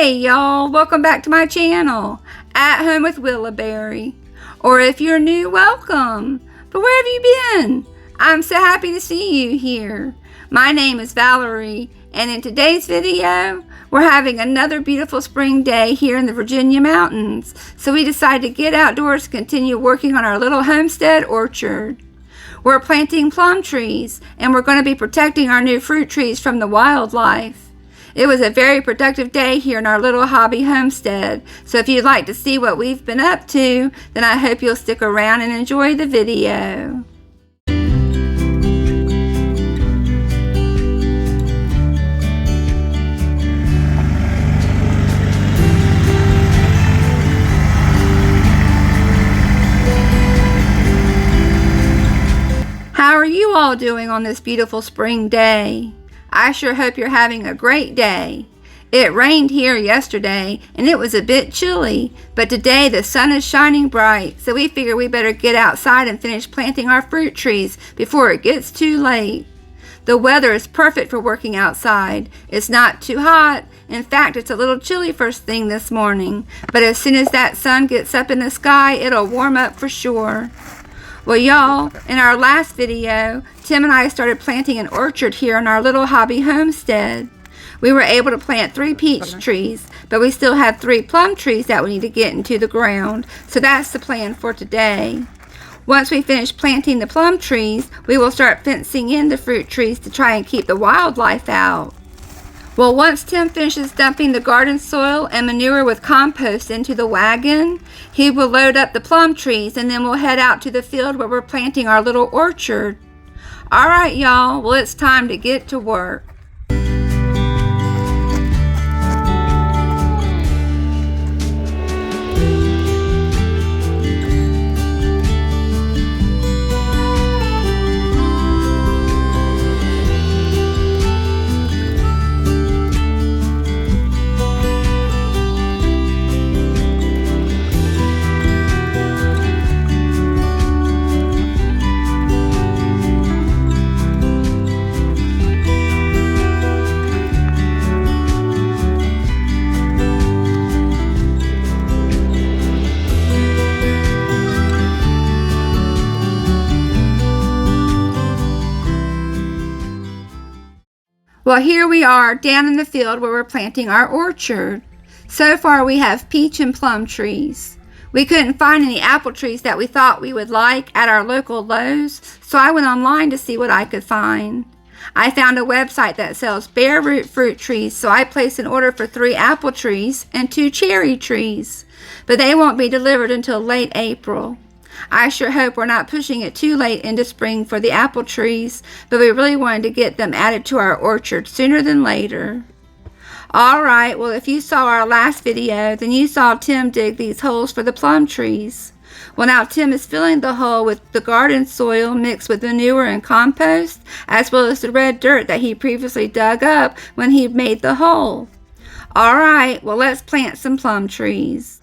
Hey y'all, welcome back to my channel, At Home with Willowberry. Or if you're new, welcome. But where have you been? I'm so happy to see you here. My name is Valerie, and in today's video, we're having another beautiful spring day here in the Virginia mountains. So we decided to get outdoors to continue working on our little homestead orchard. We're planting plum trees, and we're going to be protecting our new fruit trees from the wildlife. It was a very productive day here in our little hobby homestead, so if you'd like to see what we've been up to, then I hope you'll stick around and enjoy the video. How are you all doing on this beautiful spring day? I sure hope you're having a great day. It rained here yesterday and it was a bit chilly, but today the sun is shining bright, so we figure we better get outside and finish planting our fruit trees before it gets too late. The weather is perfect for working outside. It's not too hot. In fact, it's a little chilly first thing this morning, but as soon as that sun gets up in the sky, it'll warm up for sure. Well, y'all, in our last video, Tim and I started planting an orchard here on our little hobby homestead. We were able to plant 3 peach trees, but we still have 3 plum trees that we need to get into the ground, so that's the plan for today. Once we finish planting the plum trees, we will start fencing in the fruit trees to try and keep the wildlife out. Well, once Tim finishes dumping the garden soil and manure with compost into the wagon, he will load up the plum trees and then we'll head out to the field where we're planting our little orchard. Alright y'all, well it's time to get to work. Well, here we are down in the field where we're planting our orchard. So far we have peach and plum trees. We couldn't find any apple trees that we thought we would like at our local Lowe's, so I went online to see what I could find. I found a website that sells bare root fruit trees, so I placed an order for 3 apple trees and 2 cherry trees, but they won't be delivered until late April. I sure hope we're not pushing it too late into spring for the apple trees, but we really wanted to get them added to our orchard sooner than later. Alright, well if you saw our last video, then you saw Tim dig these holes for the plum trees. Well now Tim is filling the hole with the garden soil mixed with manure and compost, as well as the red dirt that he previously dug up when he made the hole. Alright, well let's plant some plum trees.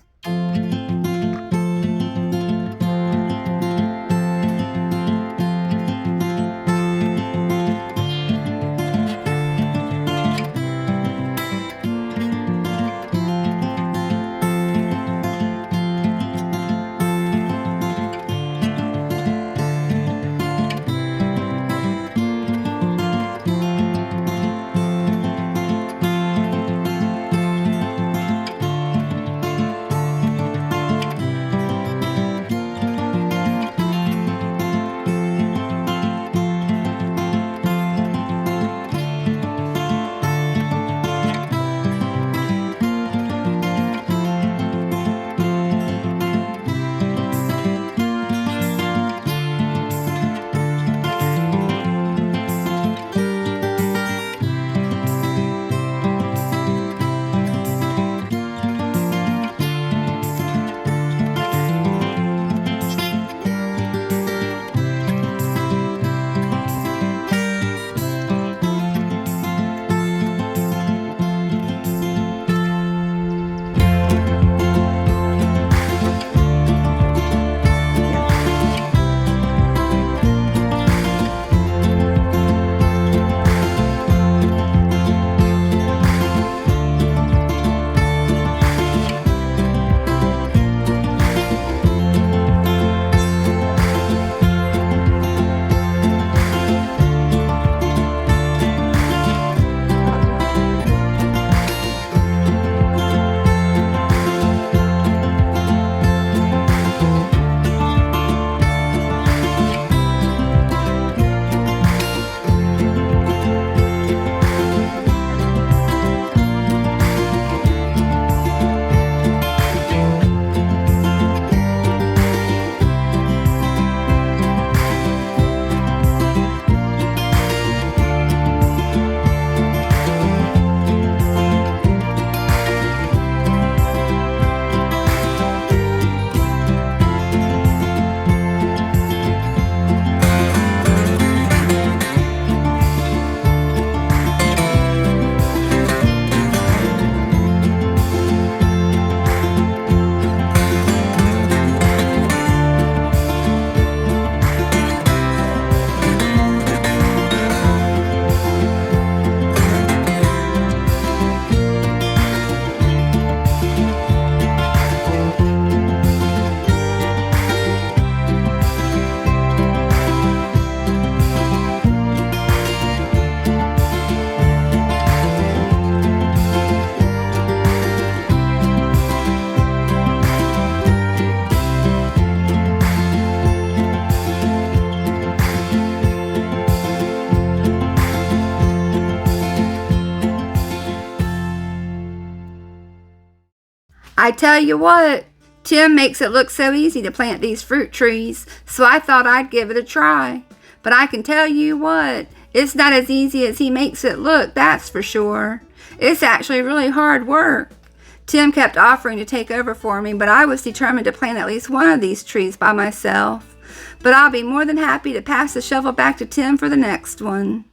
I tell you what, Tim makes it look so easy to plant these fruit trees, so I thought I'd give it a try. But I can tell you what, it's not as easy as he makes it look, that's for sure. It's actually really hard work. Tim kept offering to take over for me, but I was determined to plant at least one of these trees by myself. But I'll be more than happy to pass the shovel back to Tim for the next one.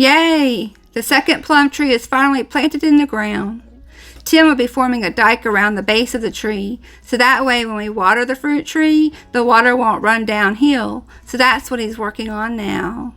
Yay! The second plum tree is finally planted in the ground. Tim will be forming a dike around the base of the tree, so that way when we water the fruit tree, the water won't run downhill. So that's what he's working on now.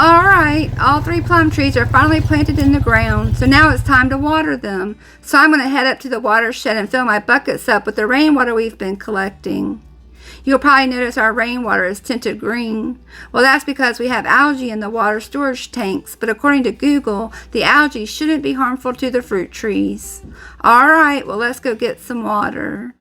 Alright, all 3 plum trees are finally planted in the ground, so now it's time to water them. So I'm going to head up to the watershed and fill my buckets up with the rainwater we've been collecting. You'll probably notice our rainwater is tinted green. Well, that's because we have algae in the water storage tanks, but according to Google, the algae shouldn't be harmful to the fruit trees. Alright, well let's go get some water.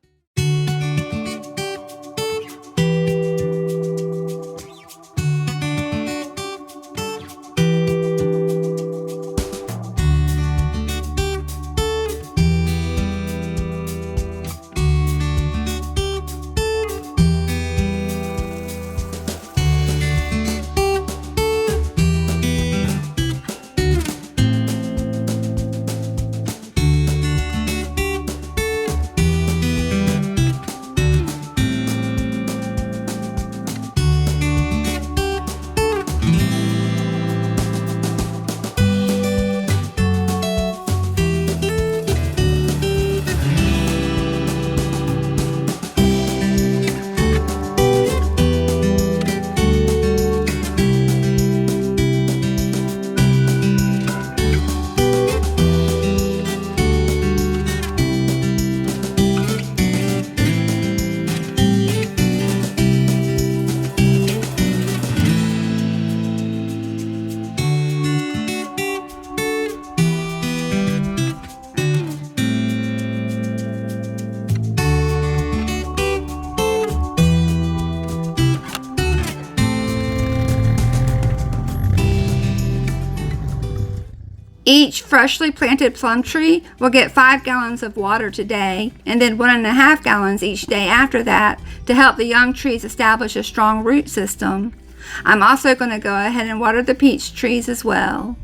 Each freshly planted plum tree will get 5 gallons of water today, and then 1.5 gallons each day after that to help the young trees establish a strong root system. I'm also going to go ahead and water the peach trees as well.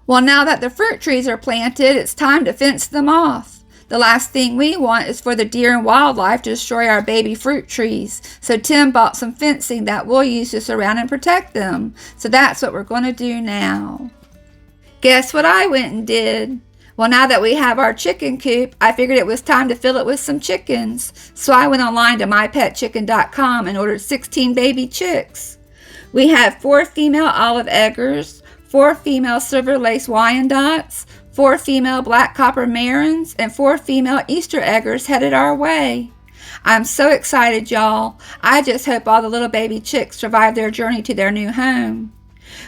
Well, now that the fruit trees are planted, it's time to fence them off. The last thing we want is for the deer and wildlife to destroy our baby fruit trees. So Tim bought some fencing that we'll use to surround and protect them. So that's what we're going to do now. Guess what I went and did? Well, now that we have our chicken coop, I figured it was time to fill it with some chickens. So I went online to mypetchicken.com and ordered 16 baby chicks. We have 4 female olive eggers, 4 female silver lace Wyandottes, 4 female black copper marins, and 4 female Easter eggers headed our way. I'm so excited, y'all. I just hope all the little baby chicks survive their journey to their new home.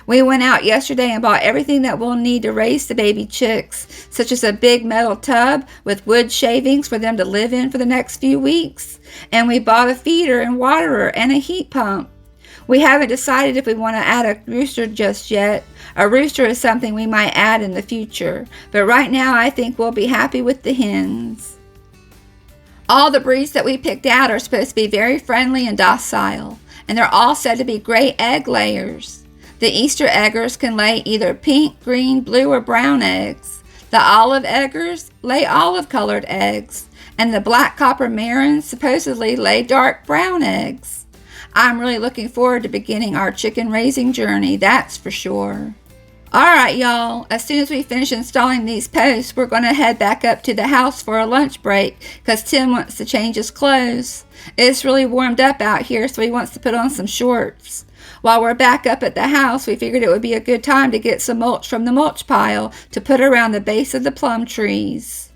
We went out yesterday and bought everything that we'll need to raise the baby chicks, such as a big metal tub with wood shavings for them to live in for the next few weeks. And we bought a feeder and waterer and a heat pump. We haven't decided if we want to add a rooster just yet. A rooster is something we might add in the future, but right now I think we'll be happy with the hens. All the breeds that we picked out are supposed to be very friendly and docile, and they're all said to be great egg layers. The Easter eggers can lay either pink, green, blue, or brown eggs. The olive eggers lay olive-colored eggs, and the black copper marrons supposedly lay dark brown eggs. I'm really looking forward to beginning our chicken raising journey, that's for sure. Alright y'all, as soon as we finish installing these posts, we're going to head back up to the house for a lunch break because Tim wants to change his clothes. It's really warmed up out here, so he wants to put on some shorts. While we're back up at the house, we figured it would be a good time to get some mulch from the mulch pile to put around the base of the plum trees.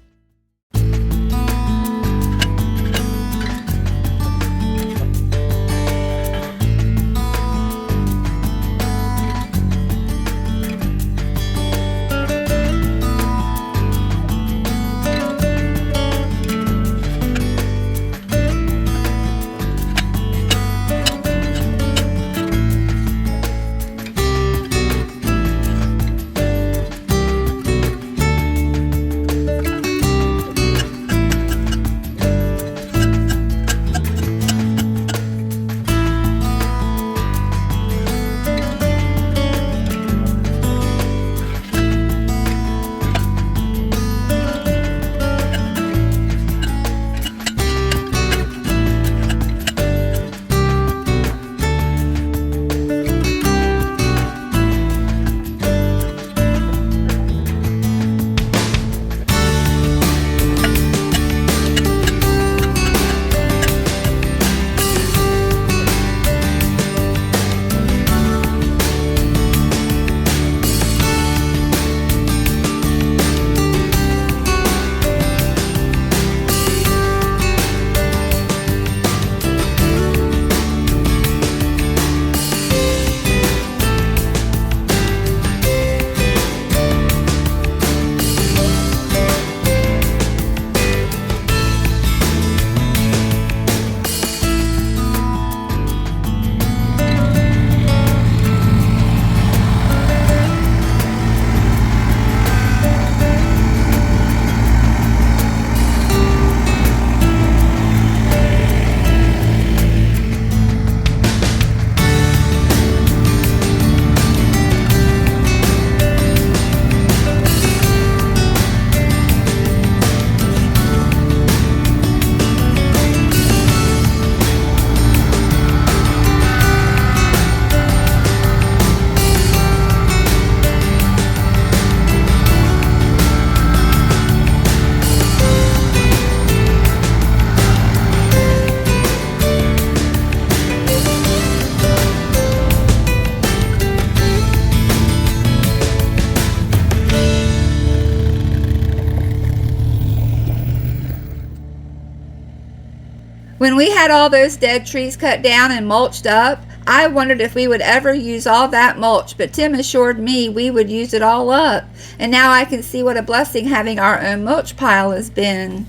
When we had all those dead trees cut down and mulched up, I wondered if we would ever use all that mulch, but Tim assured me we would use it all up, and now I can see what a blessing having our own mulch pile has been.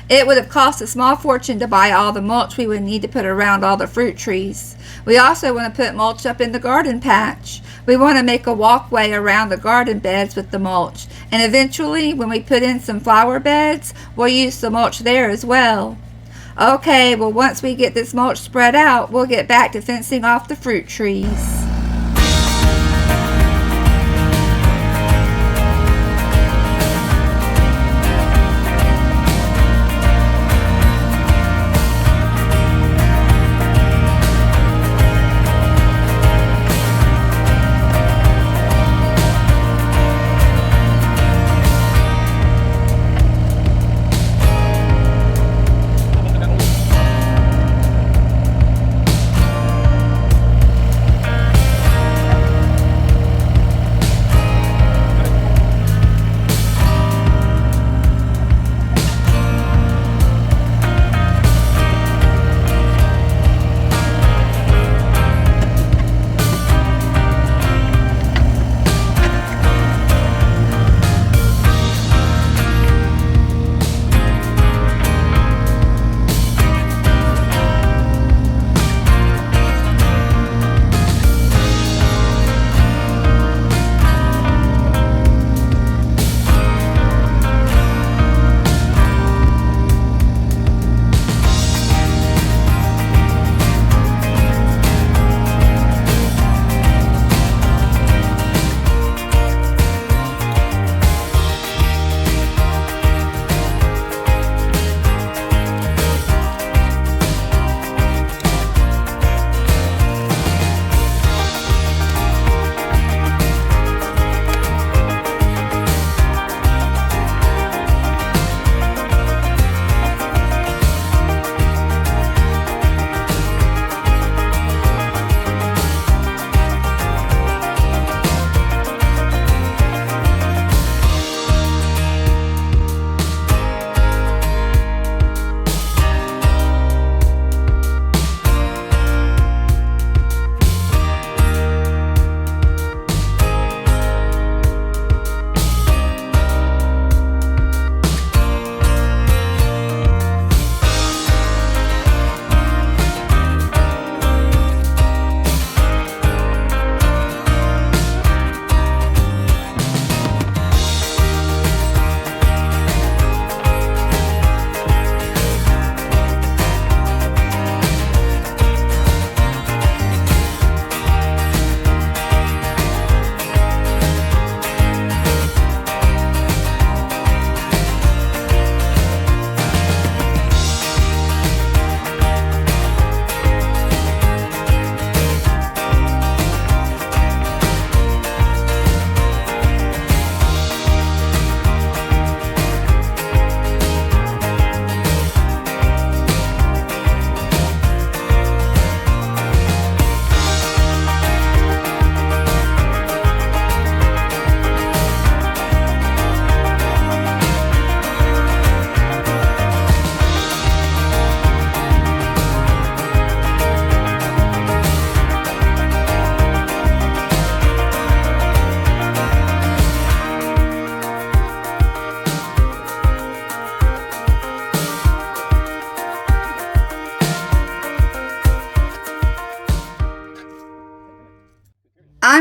It would have cost a small fortune to buy all the mulch we would need to put around all the fruit trees. We also want to put mulch up in the garden patch. We want to make a walkway around the garden beds with the mulch, and eventually, when we put in some flower beds, we'll use the mulch there as well. Okay, well once we get this mulch spread out, we'll get back to fencing off the fruit trees.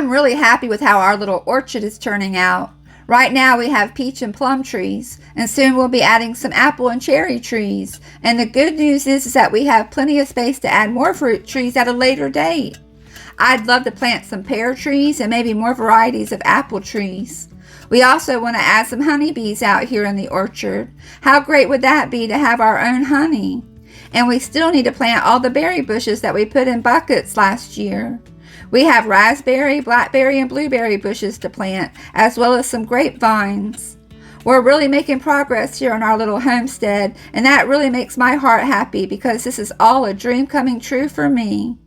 I'm really happy with how our little orchard is turning out. Right now we have peach and plum trees, and soon we'll be adding some apple and cherry trees. And the good news is that we have plenty of space to add more fruit trees at a later date. I'd love to plant some pear trees and maybe more varieties of apple trees. We also want to add some honeybees out here in the orchard. How great would that be to have our own honey? And we still need to plant all the berry bushes that we put in buckets last year. We have raspberry, blackberry, and blueberry bushes to plant, as well as some grapevines. We're really making progress here on our little homestead, and that really makes my heart happy because this is all a dream coming true for me.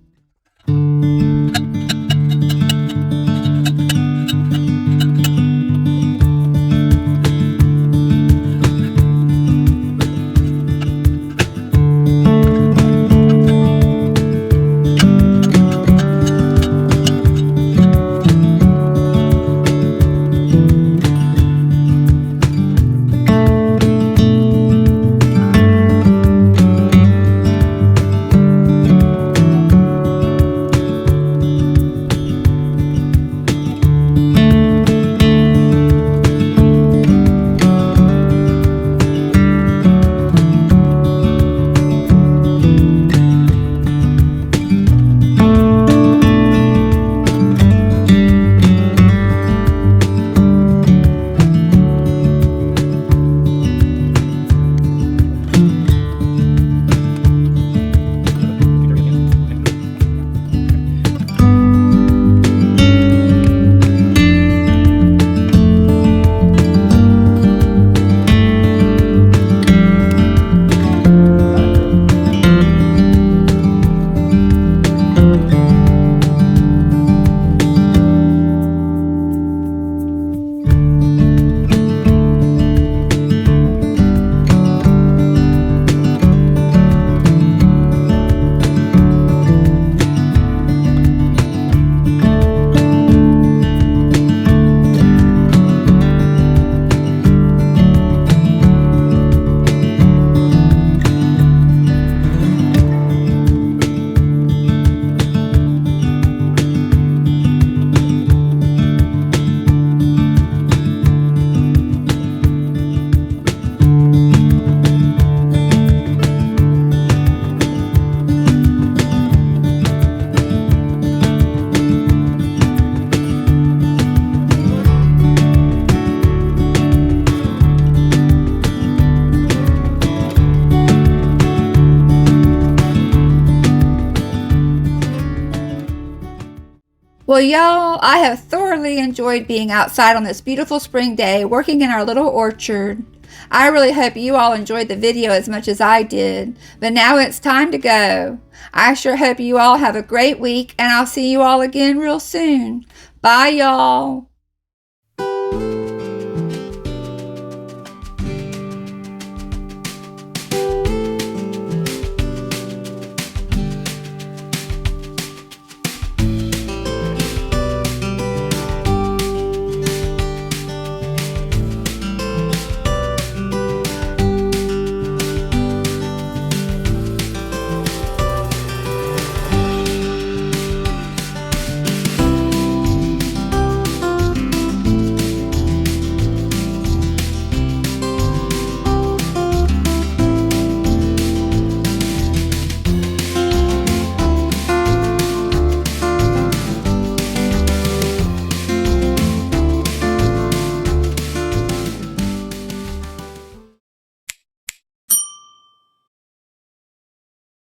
Well, y'all, I have thoroughly enjoyed being outside on this beautiful spring day working in our little orchard. I really hope you all enjoyed the video as much as I did, but now it's time to go. I sure hope you all have a great week, and I'll see you all again real soon. Bye, y'all.